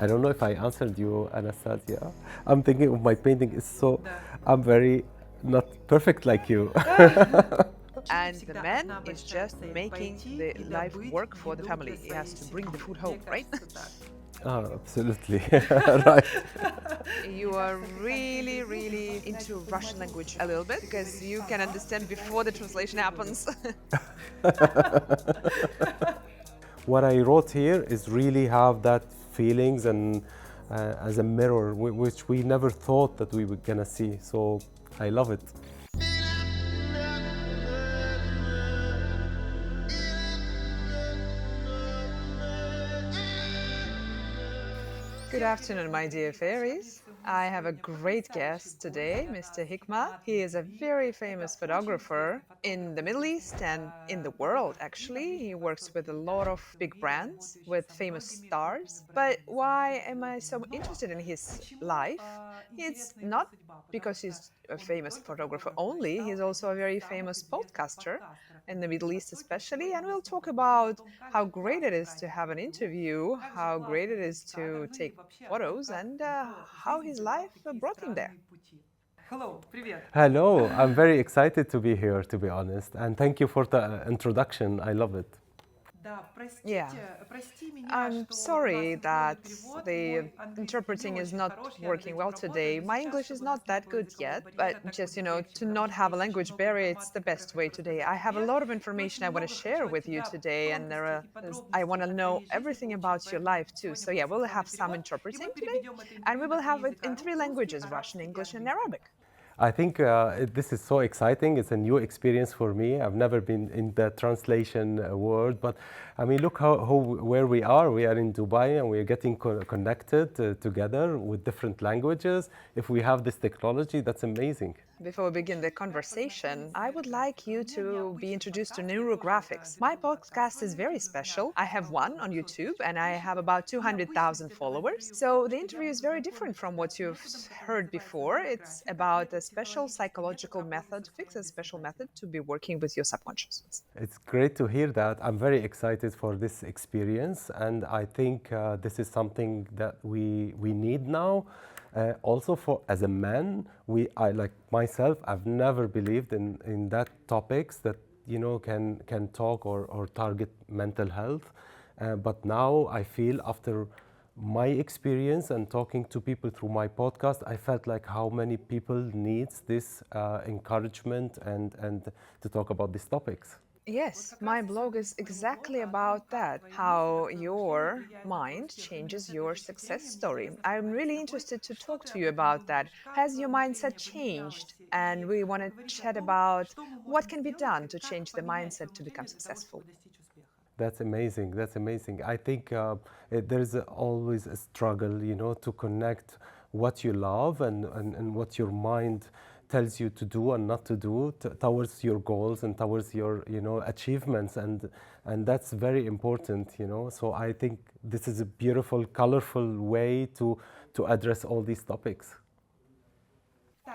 I don't know if I answered you, Anastasia. I'm thinking of my painting is so, I'm very not perfect like you. And the man is just making the life work for the family. He has to bring the food home, right? Absolutely, right. You are really, really into Russian language a little bit because you can understand before the translation happens. What I wrote here is really have that feelings and as a mirror, which we never thought that we were gonna see. So I love it. Good afternoon, my dear fairies. I have a great guest today, Mr. Hikmat. He is a very famous photographer in the Middle East and in the world, actually. He works with a lot of big brands, with famous stars. But why am I so interested in his life? It's not because he's a famous photographer only, he's also a very famous podcaster in the Middle East, especially. And we'll talk about how great it is to have an interview, how great it is to take photos, and how his life brought him there. Hello, I'm very excited to be here, to be honest. And thank you for the introduction. I love it. Yeah. I'm sorry that the interpreting is not working well today. My English is not that good yet, but just, to not have a language barrier, it's the best way today. I have a lot of information I want to share with you today, and I want to know everything about your life too. So, yeah, we'll have some interpreting today, and we will have it in three languages: Russian, English, and Arabic. I think this is so exciting. It's a new experience for me. I've never been in the translation world, but I mean, look where we are. We are in Dubai and we are getting connected together with different languages. If we have this technology, that's amazing. Before we begin the conversation, I would like you to be introduced to Neurographics. My podcast is very special. I have one on YouTube and I have about 200,000 followers. So the interview is very different from what you've heard before. It's about a special psychological method, fix a special method to be working with your subconscious. It's great to hear that. I'm very excited for this experience, and I think this is something that we need now. Also, for as a man, I like myself. I've never believed in that topics that can talk or target mental health, but now I feel after my experience and talking to people through my podcast, I felt like how many people needs this encouragement and to talk about these topics. Yes, my blog is exactly about that, how your mind changes your success story. I'm really interested to talk to you about that. Has your mindset changed? And we want to chat about what can be done to change the mindset to become successful. That's amazing. That's amazing. I think there's always a struggle, to connect what you love and what your mind tells you to do and not to do towards your goals and towards your, achievements. And that's very important. So I think this is a beautiful, colorful way to address all these topics.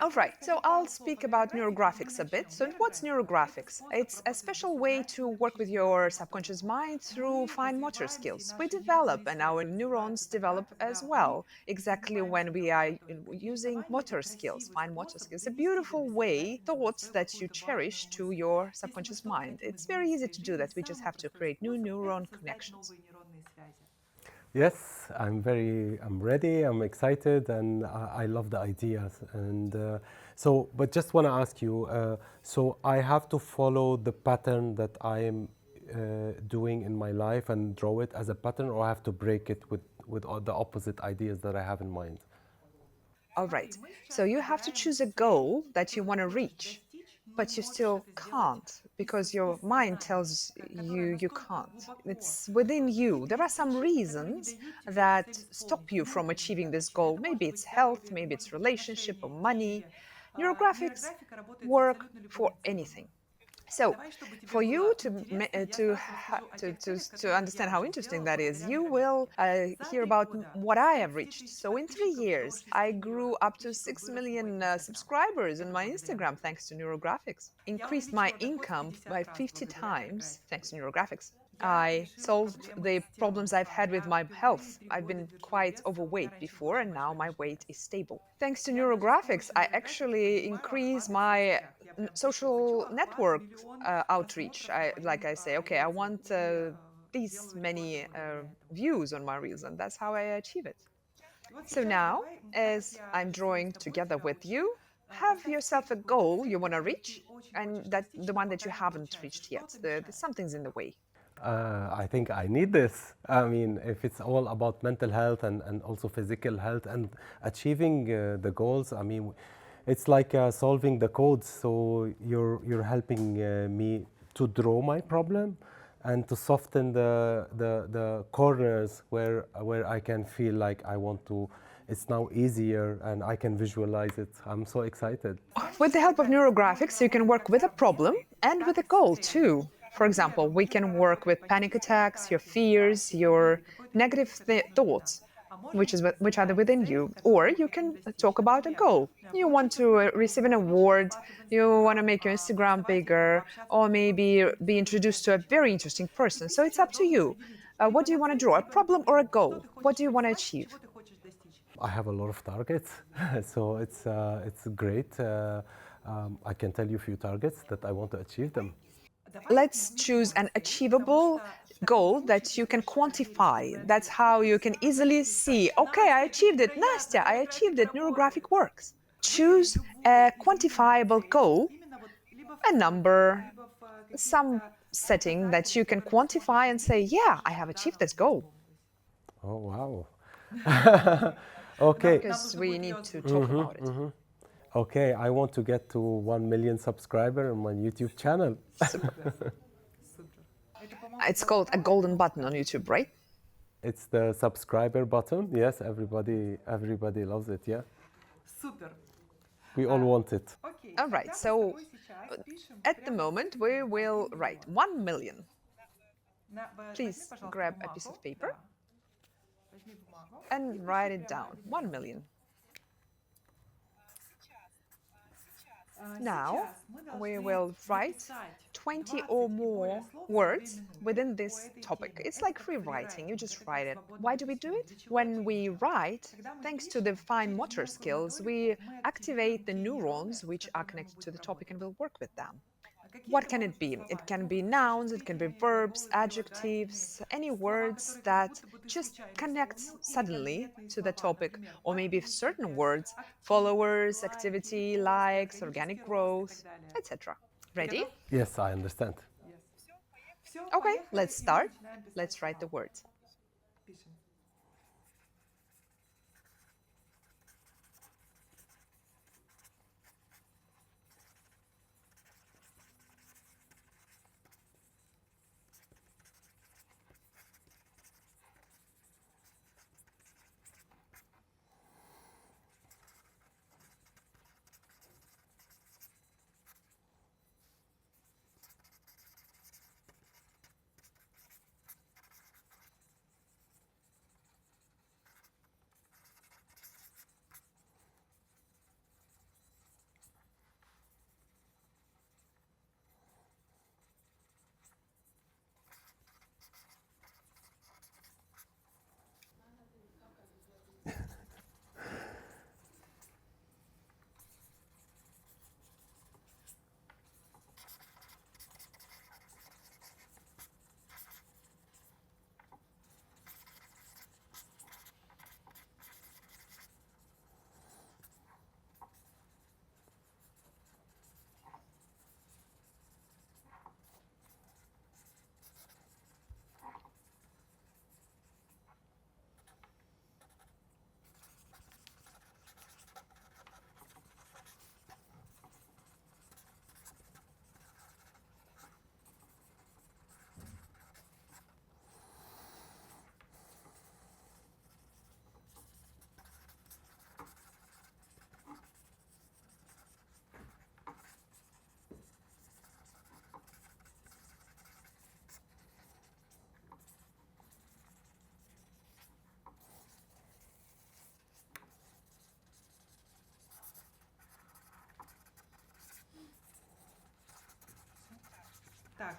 All right, so I'll speak about neurographics a bit. So, what's neurographics? It's a special way to work with your subconscious mind through fine motor skills. We develop, and our neurons develop as well, exactly when we are using motor skills, fine motor skills. A beautiful way, thoughts that you cherish to your subconscious mind. It's very easy to do that. We just have to create new neuron connections. Yes, I'm ready, I'm excited, and I love the ideas. And but just want to ask you, so I have to follow the pattern that I am doing in my life and draw it as a pattern, or I have to break it with all the opposite ideas that I have in mind? All right. So you have to choose a goal that you want to reach, but you still can't because your mind tells you can't. It's within you. There are some reasons that stop you from achieving this goal. Maybe it's health, maybe it's relationship or money. Neurographics work for anything. So, for you to understand how interesting that is, you will hear about what I have reached. So, in 3 years, I grew up to 6 million subscribers on my Instagram thanks to Neurographics. Increased my income by 50 times thanks to Neurographics. I solved the problems I've had with my health. I've been quite overweight before, and now my weight is stable. Thanks to neurographics, I actually increase my social network outreach. Like I say, okay, I want these many views on my reels, and that's how I achieve it. So now, as I'm drawing together with you, have yourself a goal you want to reach, and that the one that you haven't reached yet. Something's in the way. I think I need this. I mean, if it's all about mental health and also physical health and achieving the goals, I mean, it's like solving the codes. So you're helping me to draw my problem and to soften the corners where I can feel like I want to. It's now easier and I can visualize it. I'm so excited. With the help of neurographics, you can work with a problem and with a goal too. For example, we can work with panic attacks, your fears, your negative thoughts, which are within you. Or you can talk about a goal. You want to receive an award, you want to make your Instagram bigger, or maybe be introduced to a very interesting person. So it's up to you. What do you want to draw? A problem or a goal? What do you want to achieve? I have a lot of targets, so it's great. I can tell you a few targets that I want to achieve them. Let's choose an achievable goal that you can quantify. That's how you can easily see, okay, I achieved it. Nastya, I achieved it. Neurographic works. Choose a quantifiable goal, a number, some setting that you can quantify and say, yeah, I have achieved this goal. Oh, wow. Okay. Because we need to talk about it. Okay, I want to get to 1 million subscribers on my YouTube channel. Super. It's called a golden button on YouTube, right? It's the subscriber button. Yes, everybody loves it. Yeah. Super. We all want it. All right, so at the moment we will write 1 million. Please grab a piece of paper and write it down. 1 million. Now we will write 20 or more words within this topic. It's like free writing, you just write it. Why do we do it? When we write, thanks to the fine motor skills, we activate the neurons which are connected to the topic and will work with them. What can it be? It can be nouns, it can be verbs, adjectives, any words that just connect suddenly to the topic, or maybe certain words, followers, activity, likes, organic growth, etc. Ready? Yes, I understand. Okay, let's start. Let's write the words.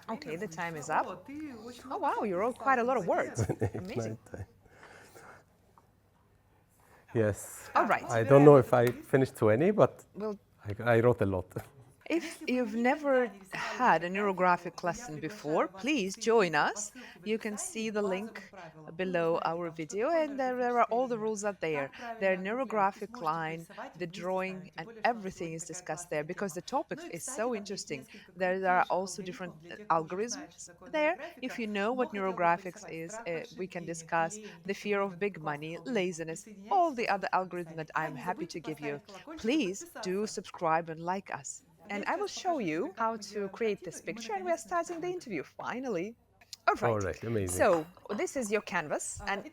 Okay, the time is up. Oh wow, you wrote quite a lot of words. Amazing. Yes. All right. I don't know if I finished 20, but Well, I wrote a lot. if you've never had a neurographic lesson before, please join us. You can see the link below our video, and there are all the rules up there. Their neurographic line, the drawing, and everything is discussed there because the topic is so interesting. There are also different algorithms there. If you know what neurographics is, we can discuss the fear of big money, laziness, all the other algorithms that I'm happy to give you. Please do subscribe and like us. And I will show you how to create this picture, and we are starting the interview finally. All All right. right, amazing. So this is your canvas, and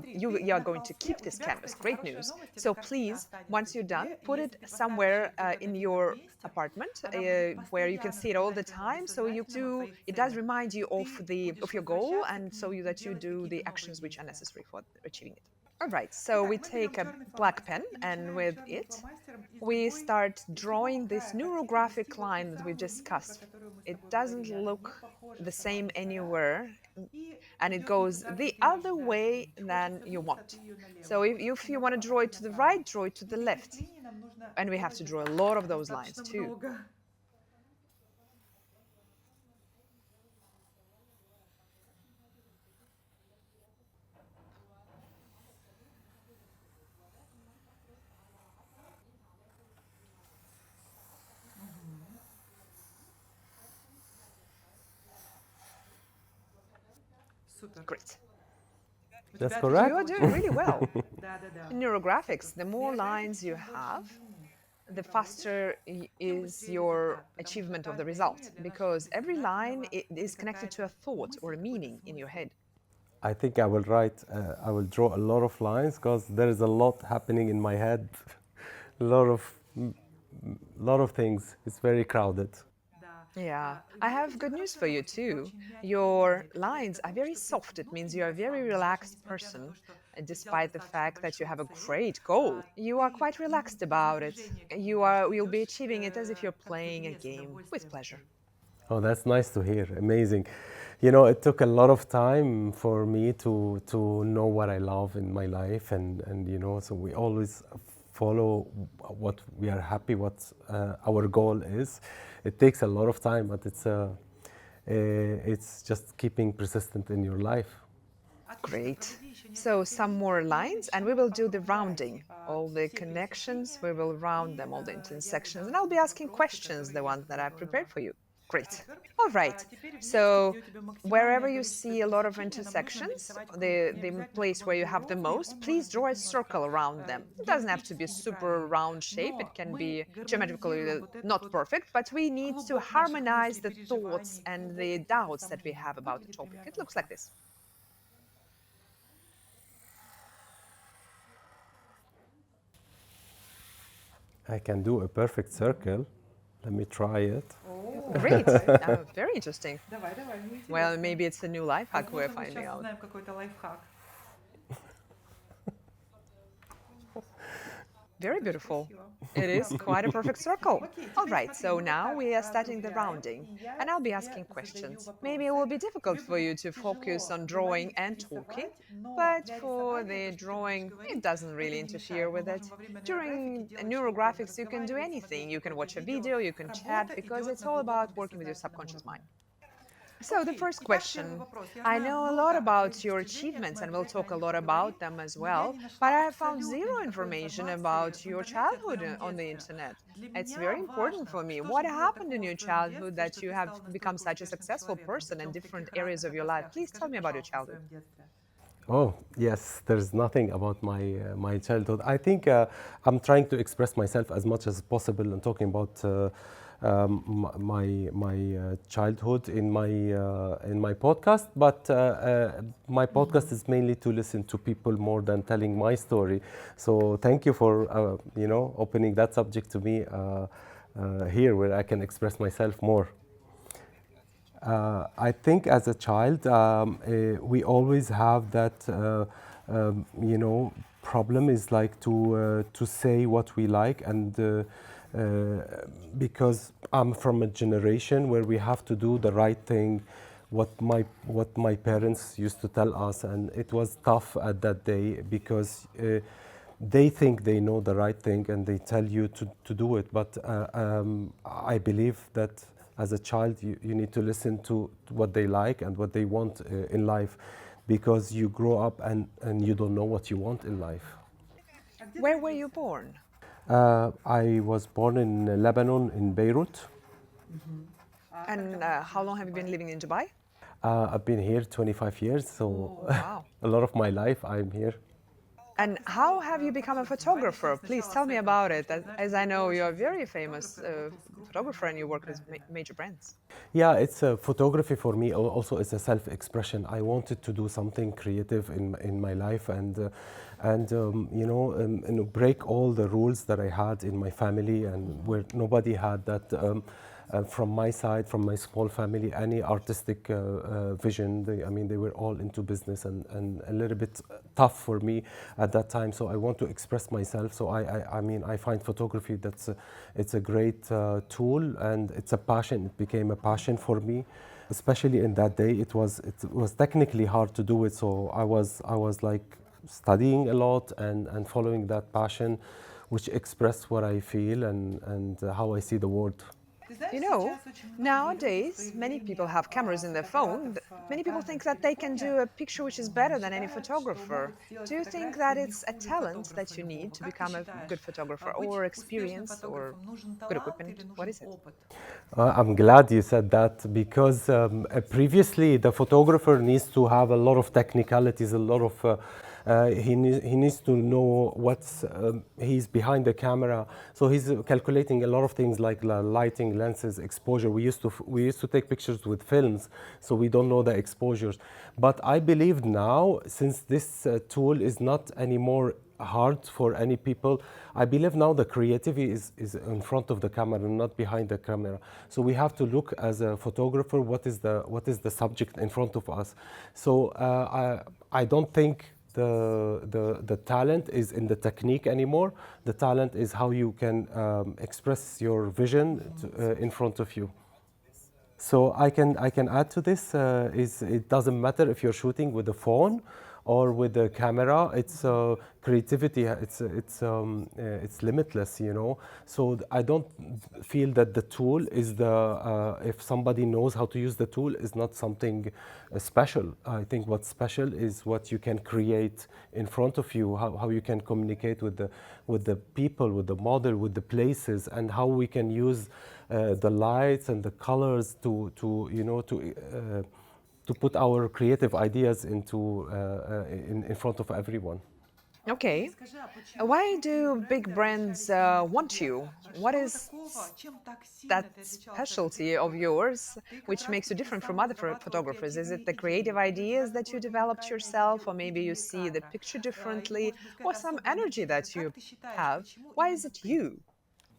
you are going to keep this canvas. Great news. So please, once you're done, put it somewhere in your apartment where you can see it all the time. So it does remind you of your goal, and that you do the actions which are necessary for achieving it. All right. So we take a black pen, and with it, we start drawing this neurographic line that we discussed. It doesn't look the same anywhere, and it goes the other way than you want. So if you want to draw it to the right, draw it to the left. And we have to draw a lot of those lines too. Great. That's correct. You are doing really well. In neurographics, the more lines you have, the faster is your achievement of the result, because every line is connected to a thought or a meaning in your head. I think I will draw a lot of lines because there is a lot happening in my head, a lot of things. It's very crowded. Yeah, I have good news for you too. Your lines are very soft. It means you're a very relaxed person, despite the fact that you have a great goal. You are quite relaxed about it. You'll be achieving it as if you're playing a game with pleasure. Oh, that's nice to hear. Amazing. You know, it took a lot of time for me to know what I love in my life, and so we always follow what we are happy, what our goal is. It takes a lot of time, but it's just keeping persistent in your life. Great. So some more lines, and we will do the rounding. All the connections, we will round them, all the intersections, and I'll be asking questions, the ones that I've prepared for you. Great. All right. So wherever you see a lot of intersections, the place where you have the most, please draw a circle around them. It doesn't have to be a super round shape. It can be geometrically not perfect, but we need to harmonize the thoughts and the doubts that we have about the topic. It looks like this. I can do a perfect circle. Let me try it. Great. Very interesting. Well, maybe it's a new life hack we're finding out. Very beautiful. It is quite a perfect circle. All right, so now we are starting the rounding, and I'll be asking questions. Maybe it will be difficult for you to focus on drawing and talking, but for the drawing, it doesn't really interfere with it. During neurographics, you can do anything. You can watch a video, you can chat, because it's all about working with your subconscious mind. So the first question, I know a lot about your achievements and we'll talk a lot about them as well, but I have found zero information about your childhood on the internet. It's very important for me. What happened in your childhood that you have become such a successful person in different areas of your life? Please tell me about your childhood. Oh, yes, there's nothing about my childhood. I think I'm trying to express myself as much as possible and talking about my childhood in my podcast. But my podcast is mainly to listen to people more than telling my story. So thank you for opening that subject to me here, where I can express myself more. I think as a child, we always have that, problem is like to say what we like and because I'm from a generation where we have to do the right thing, what my parents used to tell us, and it was tough at that day because they think they know the right thing and they tell you to do it. But I believe that as a child you need to listen to what they like and what they want in life, because you grow up and you don't know what you want in life. Where were you born? I was born in Lebanon, in Beirut. And how long have you been living in Dubai? I've been here 25 years, so Oh, wow. a lot of my life I'm here. And how have you become a photographer? Please tell me about it. As I know, you're a very famous photographer and you work with major brands. Yeah, it's photography for me. Also, it's a self-expression. I wanted to do something creative in my life, and break all the rules that I had in my family, and where nobody had that. From my side, from my small family, any artistic vision. They were all into business, and a little bit tough for me at that time. So I want to express myself. So I find photography it's a great tool, and it's a passion. It became a passion for me, especially in that day. It was technically hard to do it. So I was like studying a lot and following that passion, which expressed what I feel and how I see the world. You know, nowadays, many people have cameras in their phone. Many people think that they can do a picture which is better than any photographer. Do you think that it's a talent that you need to become a good photographer, or experience, or good equipment? What is it? I'm glad you said that, because previously the photographer needs to have a lot of technicalities, a lot of he needs to know what's he's behind the camera. So he's calculating a lot of things like lighting, lenses, exposure. We used to take pictures with films, so we don't know the exposures. But I believe now, since this tool is not anymore hard for any people, I believe now the creativity is in front of the camera, not behind the camera. So we have to look as a photographer what is the subject in front of us. So I don't think the talent is in the technique anymore. The talent is how you can express your vision in front of you. So I can add to this, is it doesn't matter if you're shooting with a phone or with a camera. It's creativity. It's limitless, you know. So I don't feel that the tool is if somebody knows how to use the tool, is not something special. I think what's special is what you can create in front of you, how you can communicate with the people, with the model, with the places, and how we can use the lights and the colors to put our creative ideas into in front of everyone. Okay. Why do big brands want you? What is that specialty of yours which makes you different from other photographers? Is it the creative ideas that you developed yourself, or maybe you see the picture differently, or some energy that you have? Why is it you?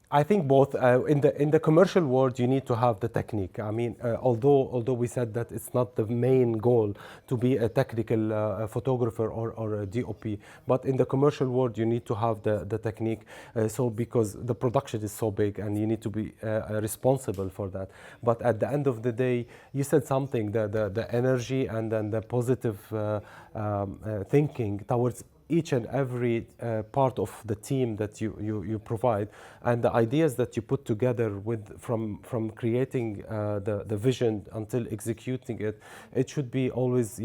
I think both. In the commercial world, you need to have the technique. I mean, although we said that it's not the main goal to be a technical photographer or a DOP, but in the commercial world, you need to have the technique. So because the production is so big, and you need to be responsible for that. But at the end of the day, you said something, the energy and then the positive thinking towards each and every part of the team that you provide, and the ideas that you put together from creating the vision until executing it, it should be always,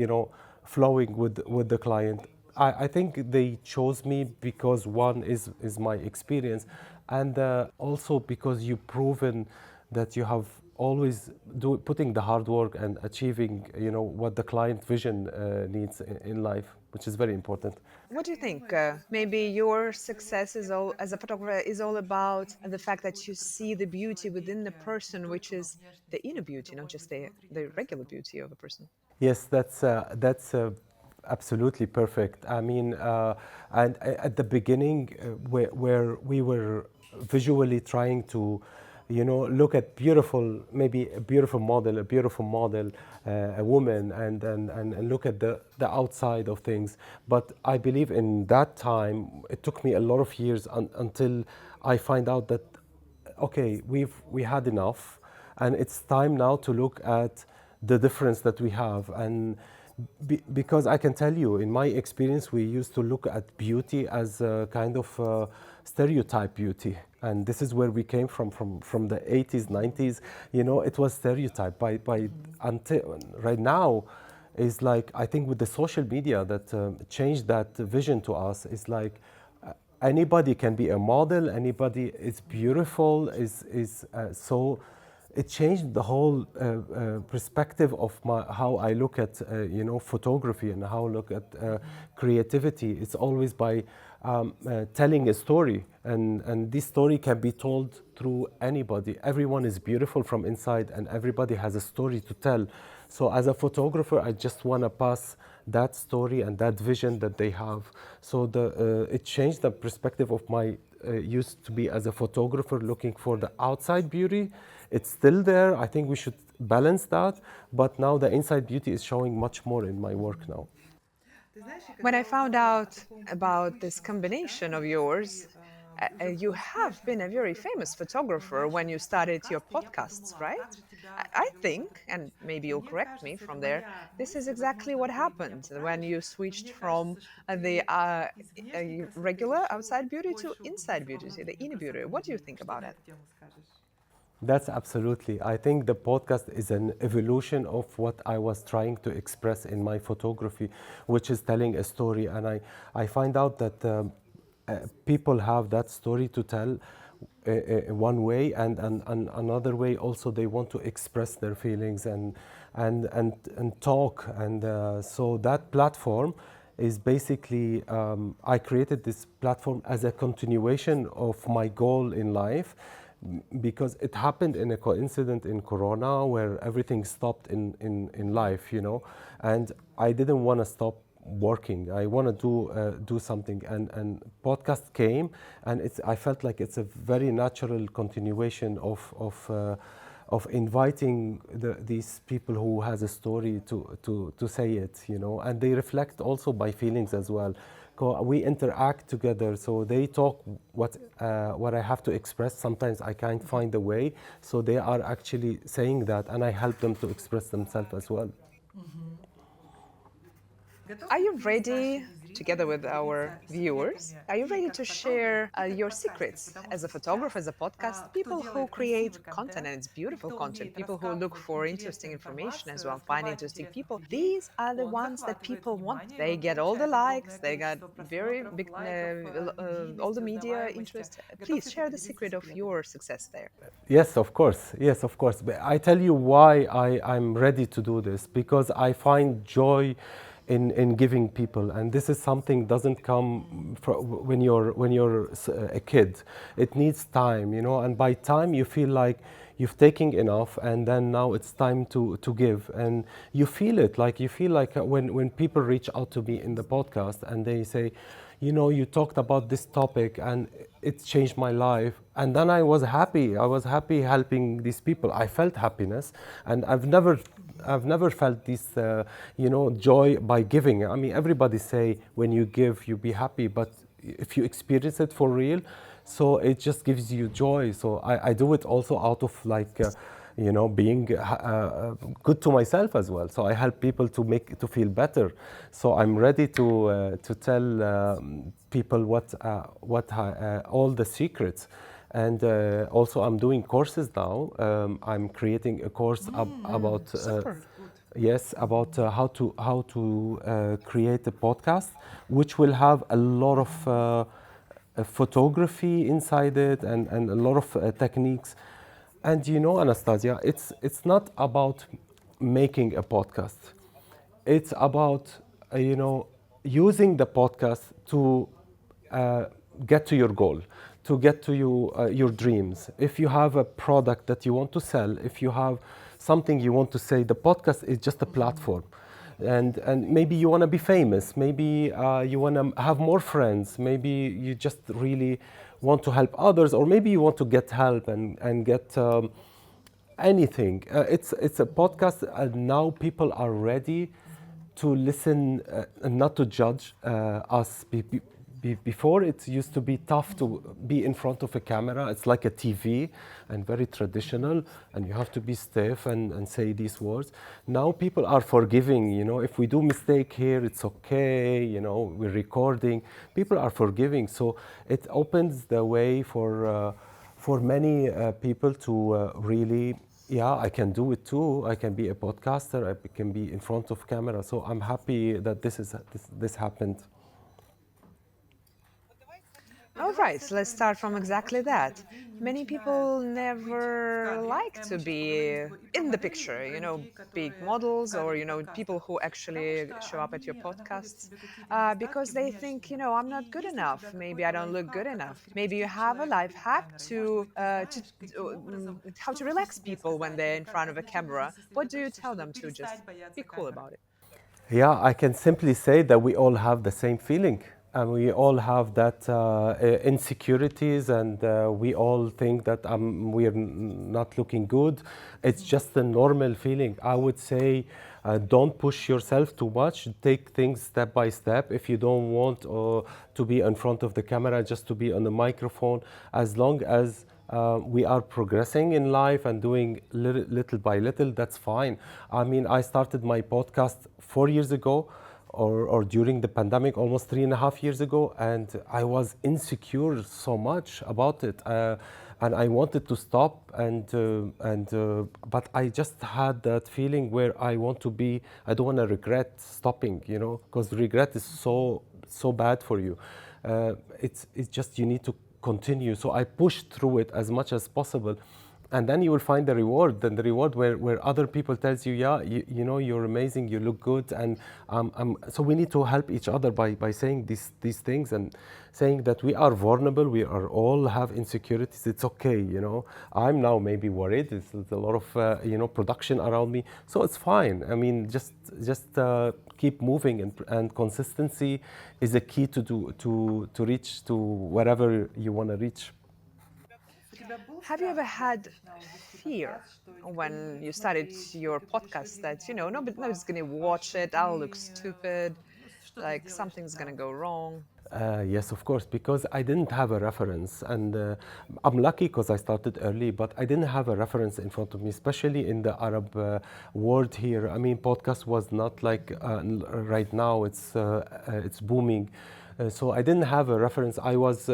flowing with the client. I think they chose me because one is my experience, and also because you've proven that you have always putting the hard work and achieving what the client vision needs in life, which is very important. What do you think? Maybe your success is all as a photographer is all about the fact that you see the beauty within the person, which is the inner beauty, not just the regular beauty of a person. Yes, that's absolutely perfect. I mean, and at the beginning, where we were visually trying to, look at maybe a beautiful model, a woman, and look at the outside of things. But I believe in that time, it took me a lot of years until I find out that okay, we had enough, and it's time now to look at the difference that we have. And because I can tell you, in my experience, we used to look at beauty as a kind of stereotype beauty. And this is where we came from the 80s, 90s. You know, it was stereotype. Until right now, is like, I think with the social media that changed that vision to us, is like anybody can be a model, anybody is beautiful, so it changed the whole perspective of how I look at photography and how I look at creativity. It's always by telling a story, and this story can be told through anybody. Everyone is beautiful from inside, and everybody has a story to tell. So as a photographer, I just want to pass that story and that vision that they have. So it changed the perspective of my used to be as a photographer looking for the outside beauty. It's still there. I think we should balance that. But now the inside beauty is showing much more in my work now. When I found out about this combination of yours, you have been a very famous photographer when you started your podcasts, right? I think, and maybe you'll correct me from there, this is exactly what happened when you switched from the regular outside beauty to inside beauty, the inner beauty. What do you think about it? That's absolutely. I think the podcast is an evolution of what I was trying to express in my photography, which is telling a story. And I find out that people have that story to tell one way, and another way also they want to express their feelings and talk. And so that platform is basically, I created this platform as a continuation of my goal in life, because it happened in a coincidence in Corona where everything stopped in life, you know, and I didn't want to stop working. I want to do something, and podcast came, and I felt like it's a very natural continuation of inviting these people who has a story to say it, you know, and they reflect also my feelings as well. We interact together, so they talk what I have to express. Sometimes I can't find a way, so they are actually saying that, and I help them to express themselves as well. Are you ready, together with our viewers, are you ready to share your secrets as a photographer, as a podcast? People who create content, and it's beautiful content, people who look for interesting information as well, find interesting people. These are the ones that people want. They get all the likes, they got very big, all the media interest. Please share the secret of your success there. Yes, of course. Yes, of course. But I tell you why I'm ready to do this, because I find joy in giving people, and this is something doesn't come when you're a kid. It needs time, you know, and by time you feel like you've taken enough, and then now it's time to give, and you feel it. Like you feel like when people reach out to me in the podcast and they say, you know, you talked about this topic and it changed my life, and then I was happy helping these people. I felt happiness, and I've never felt this joy by giving. I mean, everybody say when you give you be happy, but if you experience it for real, so it just gives you joy. So I do it also out of like being good to myself as well. So I help people to feel better. So I'm ready to tell people what all the secrets. And also I'm doing courses now. I'm creating a course about about how to create a podcast, which will have a lot of photography inside it, and a lot of techniques. And you know, Anastasia, it's not about making a podcast. It's about using the podcast to get to your goal, to get to your dreams. If you have a product that you want to sell, if you have something you want to say, the podcast is just a platform. And maybe you want to be famous, maybe you want to have more friends, maybe you just really want to help others, or maybe you want to get help and get anything. It's a podcast, and now people are ready to listen and not to judge us before it used to be tough to be in front of a camera. It's like a TV and very traditional, and you have to be stiff and say these words. Now people are forgiving, you know, if we do mistake here, it's okay, you know, we're recording. People are forgiving, so it opens the way for many people to really, yeah, I can do it too. I can be a podcaster. I can be in front of camera. So I'm happy that this happened. All right, so let's start from exactly that. Many people never like to be in the picture, you know, big models or, you know, people who actually show up at your podcasts because they think, you know, I'm not good enough. Maybe I don't look good enough. Maybe you have a life hack to how to relax people when they're in front of a camera. What do you tell them to just be cool about it? Yeah, I can simply say that we all have the same feeling. And we all have that insecurities, and we all think that we're not looking good. It's just a normal feeling. I would say don't push yourself too much. Take things step by step. If you don't want to be in front of the camera, just to be on the microphone, as long as we are progressing in life and doing little by little, that's fine. I mean, I started my podcast 4 years ago, or during the pandemic, almost 3.5 years ago, and I was insecure so much about it. And I wanted to stop, but I just had that feeling where I want to be. I don't want to regret stopping, you know, because regret is so bad for you. It's just you need to continue. So I pushed through it as much as possible. And then you will find the reward, and the reward where other people tells you, yeah, you know, you're amazing, you look good. And so we need to help each other by saying these things, and saying that we are vulnerable, we are all have insecurities. It's okay, you know. I'm now maybe worried. There's a lot of you know, production around me, so it's fine. I mean, just keep moving, and consistency is a key to reach to wherever you want to reach. Have you ever had fear when you started your podcast that, you know, nobody's going to watch it, I'll look stupid, like something's going to go wrong? Yes, of course, because I didn't have a reference, and I'm lucky because I started early, but I didn't have a reference in front of me, especially in the Arab world here. I mean, podcast was not like right now. It's booming. So I didn't have a reference. I was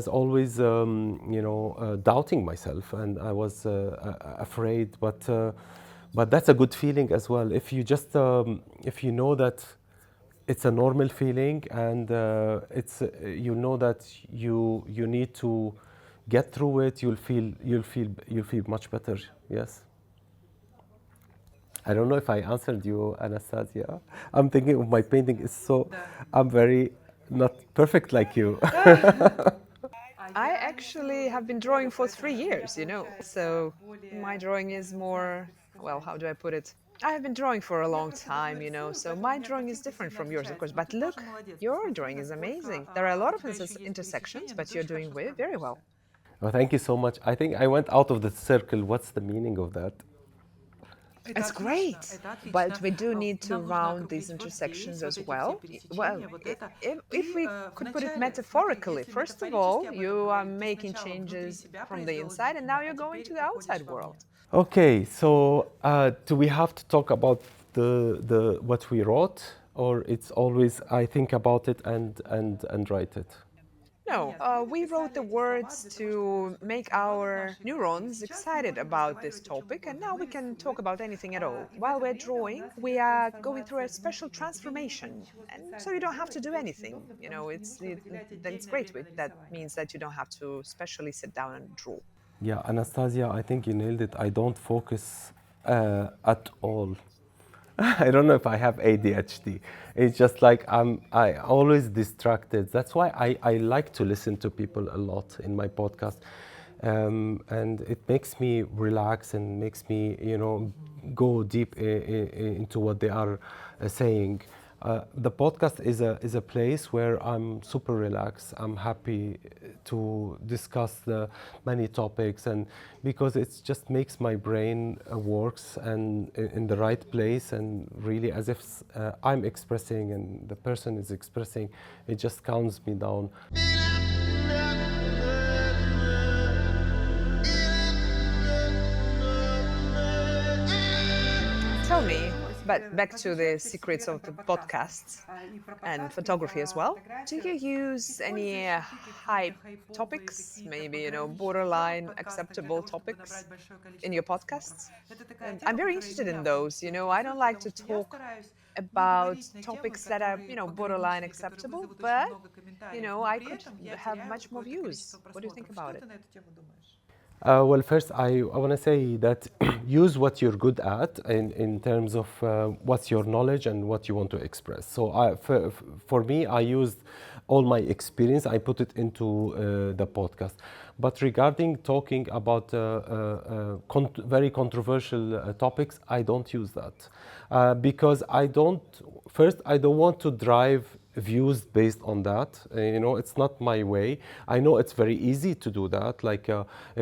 always, you know, doubting myself, and I was afraid. But that's a good feeling as well. If you just, if you know that it's a normal feeling, and you know that you need to get through it, you'll feel much better. Yes. I don't know if I answered you, Anastasia. I'm thinking of my painting is so, I'm very not perfect like you. I actually have been drawing for 3 years, you know, so my drawing is more, well, how do I put it? I have been drawing for a long time, you know, so my drawing is different from yours, of course. But look, your drawing is amazing. There are a lot of intersections, but you're doing very well. Well, thank you so much. I think I went out of the circle. What's the meaning of that? It's great, but we do need to round these intersections as well. Well, if we could put it metaphorically, first of all, you are making changes from the inside, and now you're going to the outside world. Okay, so do we have to talk about the what we wrote, or it's always I think about it and write it? No, we wrote the words to make our neurons excited about this topic, and now we can talk about anything at all. While we're drawing, we are going through a special transformation, and so you don't have to do anything. You know, then it's great. That means that you don't have to specially sit down and draw. Yeah, Anastasia, I think you nailed it. I don't focus at all. I don't know if I have ADHD. It's just like I always distracted. That's why I like to listen to people a lot in my podcast. And it makes me relax and makes me, you know, go deep into what they are saying. The podcast is a place where I'm super relaxed. I'm happy to discuss the many topics, and because it just makes my brain works and in the right place, and really as if I'm expressing and the person is expressing, it just calms me down. Tell me, but back to the secrets of the podcasts and photography as well. Do you use any hype topics, maybe, borderline acceptable topics in your podcasts? And I'm very interested in those. I don't like to talk about topics that are, borderline acceptable, but, I could have much more views. What do you think about it? Well, first, I want to say that use what you're good at in terms of what's your knowledge and what you want to express. So for me, I used all my experience, I put it into the podcast. But regarding talking about very controversial topics, I don't use that because I don't want to drive views based on that. It's not my way. I know it's very easy to do that, like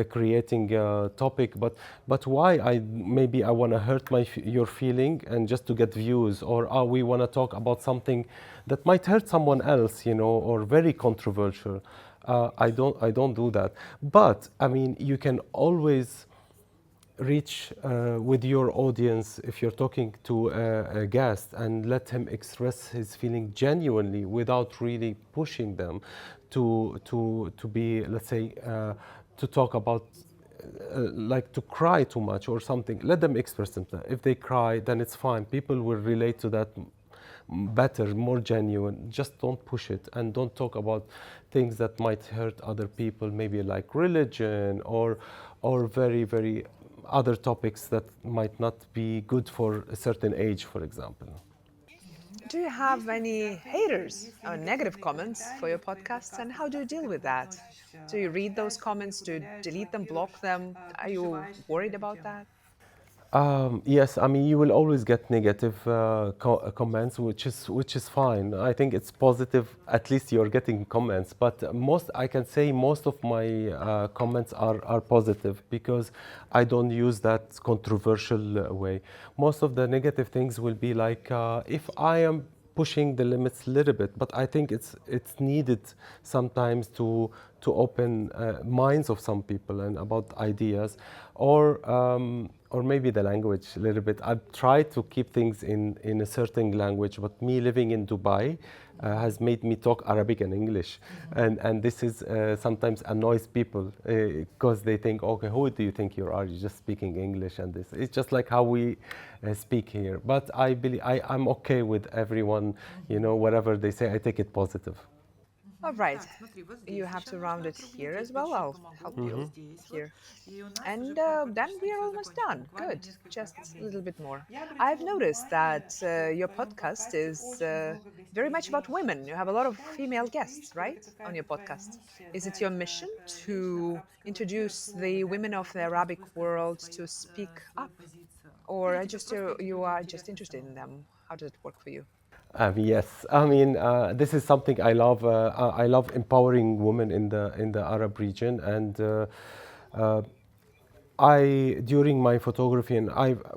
creating a topic, but why? Maybe I want to hurt your feeling and just to get views, or we want to talk about something that might hurt someone else, or very controversial. I don't do that. But I mean, you can always reach with your audience if you're talking to a guest and let him express his feeling genuinely without really pushing them to be, let's say, to talk about like to cry too much or something. Let them express themselves. If they cry, then it's fine. People will relate to that better, more genuine. Just don't push it and don't talk about things that might hurt other people, maybe like religion or very, very other topics that might not be good for a certain age, for example. Do you have any haters or negative comments for your podcasts, and how do you deal with that? Do you read those comments? Do you delete them, block them? Are you worried about that? Yes, I mean you will always get negative comments, which is fine. I think it's positive. At least you're getting comments, but I can say most of my comments are positive because I don't use that controversial way. Most of the negative things will be like if I am pushing the limits a little bit, but I think it's needed sometimes to open minds of some people and about ideas, or maybe the language a little bit. I try to keep things in a certain language, but me living in Dubai has made me talk Arabic and English, and this is sometimes annoys people because they think, okay, who do you think you are? You're just speaking English, and this it's just like how we speak here. But I believe I'm okay with everyone, whatever they say, I take it positive. All right. You have to round it here as well. I'll help you here. And then we are almost done. Good. Just a little bit more. I've noticed that your podcast is very much about women. You have a lot of female guests, right, on your podcast. Is it your mission to introduce the women of the Arabic world to speak up? Or you are just interested in them? How does it work for you? Yes, I mean this is something I love. I love empowering women in the Arab region, and during my photography and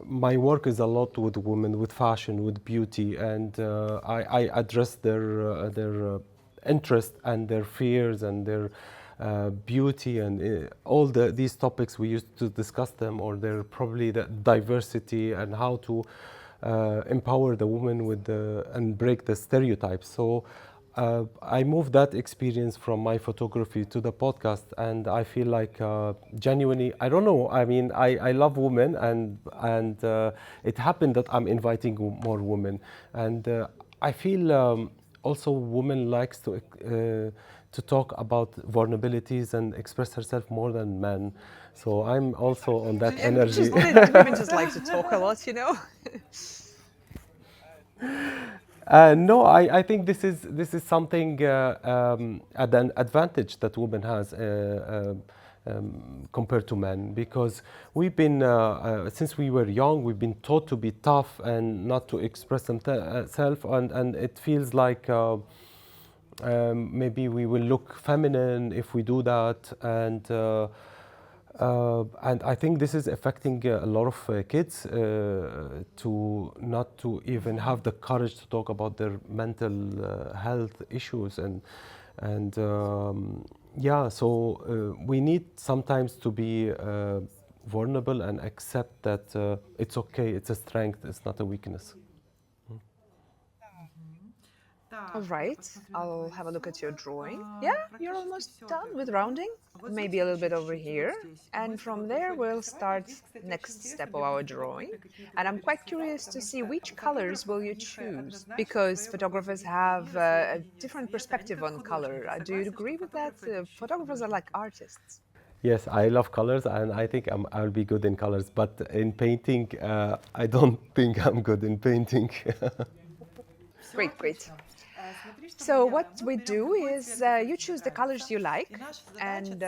my work is a lot with women, with fashion, with beauty, and I address their interest and their fears and their beauty and all these topics we used to discuss them, or their probably the diversity and how to empower the woman and break the stereotypes. So I moved that experience from my photography to the podcast, and I feel like genuinely, I don't know. I mean, I love women, and it happened that I'm inviting more women, and I feel also women likes to talk about vulnerabilities and express herself more than men. So I'm also on that energy. Women just like to talk a lot, No, I think this is something an advantage that women has. compared to men, because we've been since we were young, we've been taught to be tough and not to express themselves, and it feels like maybe we will look feminine if we do that, and I think this is affecting a lot of kids to not to even have the courage to talk about their mental health issues, and yeah, so we need sometimes to be vulnerable and accept that it's okay, it's a strength, it's not a weakness. All right, I'll have a look at your drawing. Yeah, you're almost done with rounding. Maybe a little bit over here. And from there, we'll start next step of our drawing. And I'm quite curious to see which colors will you choose, because photographers have a different perspective on color. Do you agree with that? Photographers are like artists. Yes, I love colors, and I think I'll be good in colors. But in painting, I don't think I'm good in painting. Great, great. So what we do is you choose the colors you like, and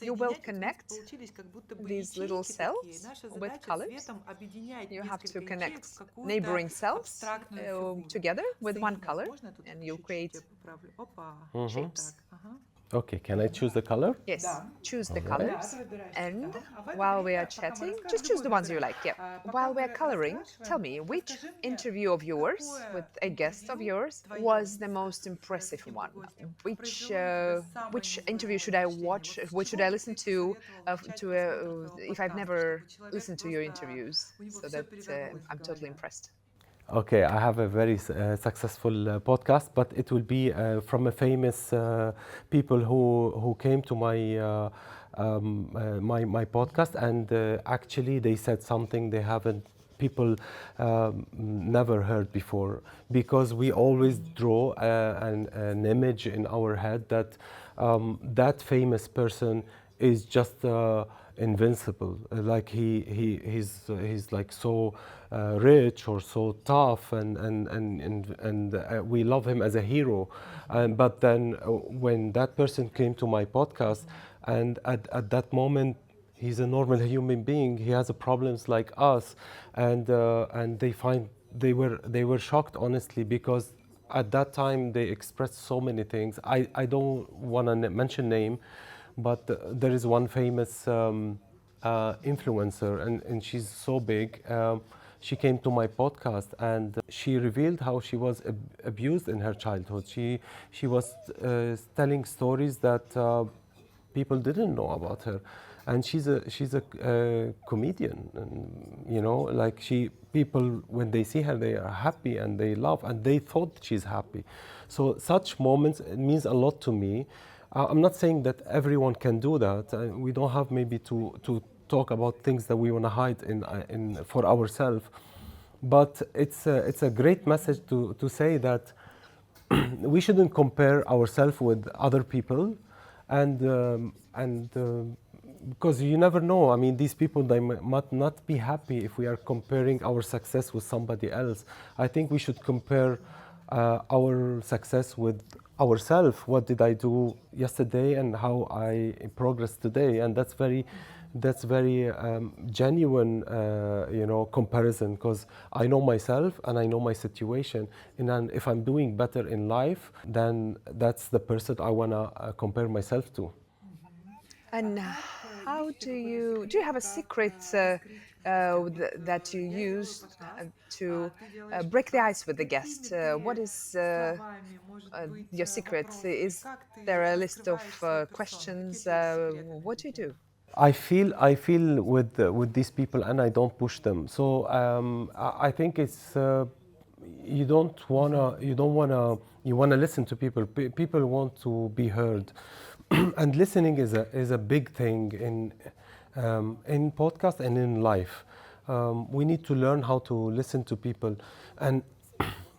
you will connect these little cells with colors. You have to connect neighboring cells together with one color, and you'll create shapes. Okay, can I choose the color? Yes, choose the colors. And while we are chatting, just choose the ones you like. Yeah. While we are coloring, tell me which interview of yours with a guest of yours was the most impressive one. Which interview should I watch? Which should I listen to? If I've never listened to your interviews, so that I'm totally impressed. Okay, I have a very successful podcast, but it will be from a famous people who came to my podcast, and actually they said something they haven't people never heard before, because we always draw an image in our head that that famous person is just invincible, like he's like so rich or so tough, and we love him as a hero. But then when that person came to my podcast, and at that moment he's a normal human being, he has problems like us, and they were shocked, honestly, because at that time they expressed so many things. I don't want to mention name, but there is one famous influencer, and she's so big. She came to my podcast, and she revealed how she was abused in her childhood. She was telling stories that people didn't know about her, and she's a comedian, and like people, when they see her, they are happy and they laugh, and they thought she's happy. So such moments, it means a lot to me. I'm not saying that everyone can do that. We don't have maybe to talk about things that we want to hide in for ourselves. But it's a great message to say that we shouldn't compare ourselves with other people, and because you never know. I mean, these people, they might not be happy if we are comparing our success with somebody else. I think we should compare our success with ourselves. What did I do yesterday and how I progressed today? And that's very genuine, comparison, because I know myself and I know my situation, and then if I'm doing better in life, then that's the person I want to compare myself to. And how do you have a secret that you use to break the ice with the guest? What is your secret? Is there a list of questions? What do you do? I feel with these people, and I don't push them. So I think it's you wanna listen to people. People want to be heard, and listening is a big thing in podcast and in life. We need to learn how to listen to people, and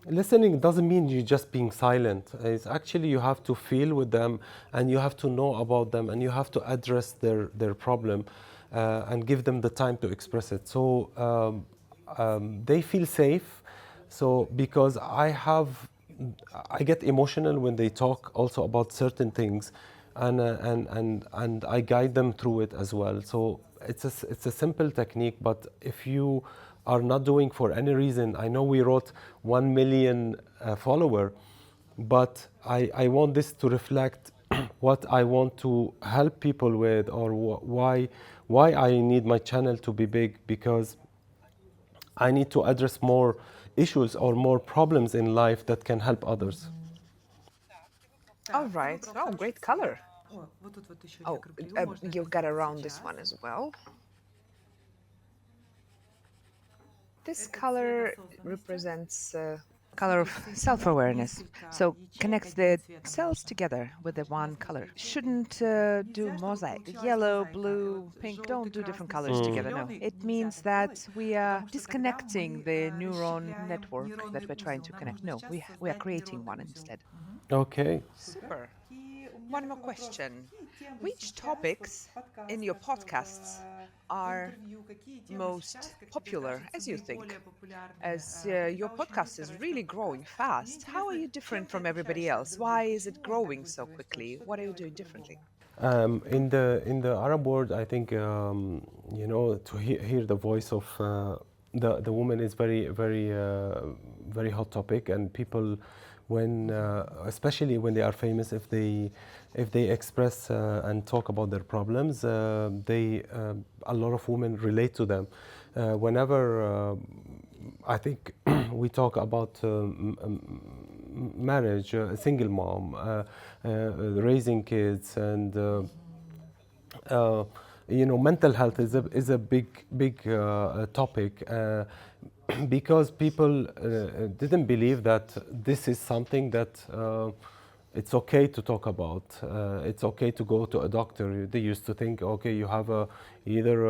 listening doesn't mean you just being silent. It's actually you have to feel with them, and you have to know about them, and you have to address their problem, and give them the time to express it. So they feel safe. So because I get emotional when they talk also about certain things, and I guide them through it as well. So it's a simple technique, but if you are not doing for any reason, I know we wrote 1 million follower, but I want this to reflect what I want to help people with, or why I need my channel to be big, because I need to address more issues or more problems in life that can help others. All right. Oh, great color. Oh, you got around this one as well. This color represents color of self-awareness. So connects the cells together with the one color. Shouldn't do mosaic. Yellow, blue, pink, don't do different colors together, no. It means that we are disconnecting the neuron network that we're trying to connect. No, we are creating one instead. Okay. Super. One more question. Which topics in your podcasts are most popular, as you think? As your podcast is really growing fast, how are you different from everybody else? Why is it growing so quickly? What are you doing differently? In the Arab world, I think you know, to hear the voice of the woman is very hot topic, and people, when especially when they are famous, if they express and talk about their problems, they a lot of women relate to them. Whenever I think we talk about marriage, single mom, raising kids, and you know, mental health is a big topic, because people didn't believe that this is something that it's okay to talk about. It's okay to go to a doctor. They used to think, okay, you have either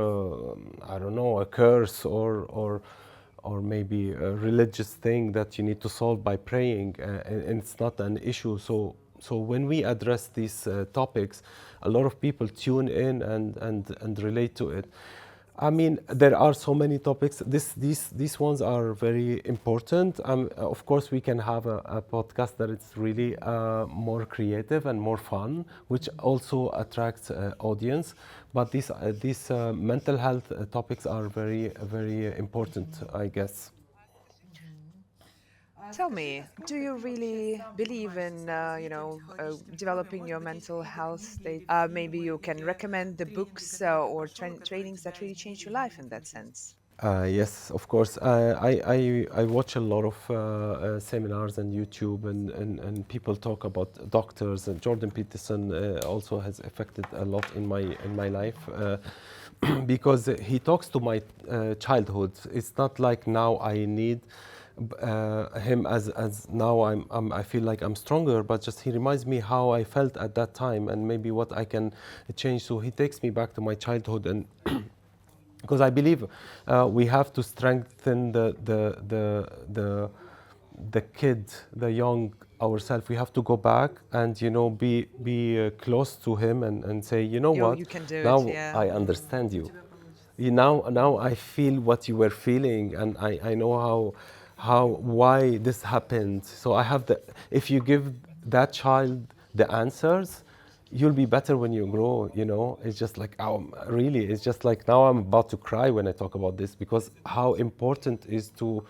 I don't know, a curse or maybe a religious thing that you need to solve by praying, and it's not an issue. So when we address these topics, a lot of people tune in and relate to it. I mean, there are so many topics. These ones are very important. Of course, we can have a podcast that is really more creative and more fun, which also attracts audience. But these mental health topics are very important, I guess. Tell me, do you really believe in, developing your mental health state? Maybe you can recommend the books or trainings that really changed your life in that sense. Yes, of course. I watch a lot of seminars on YouTube, and people talk about doctors. And Jordan Peterson also has affected a lot in my life, because he talks to my childhood. It's not like now I need him as now I feel like I'm stronger, but just he reminds me how I felt at that time and maybe what I can change. So he takes me back to my childhood, and because I believe we have to strengthen the kid, the young ourselves. We have to go back and, you know, be close to him and say, you know what, You can do now it, yeah. I understand you. Now I feel what you were feeling, and I know why this happened. So I have the, if you give that child the answers, you'll be better when you grow, you know. It's just like, oh, really, it's just like now I'm about to cry when I talk about this, because how important is to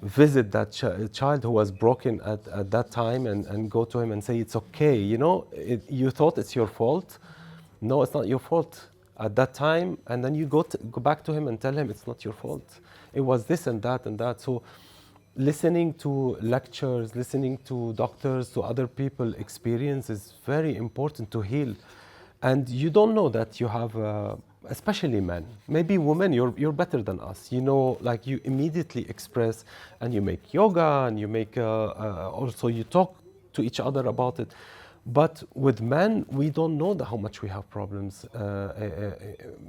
visit that child who was broken at that time, and go to him and say, it's okay, you know, you thought it's your fault. No, it's not your fault at that time. And then you go back to him and tell him it's not your fault. It was this and that and that. So listening to lectures, listening to doctors, to other people experience is very important to heal. And you don't know that you have, especially men, maybe women, you're better than us. You know, like you immediately express, and you make yoga, and you make, also you talk to each other about it. But with men, we don't know how much we have problems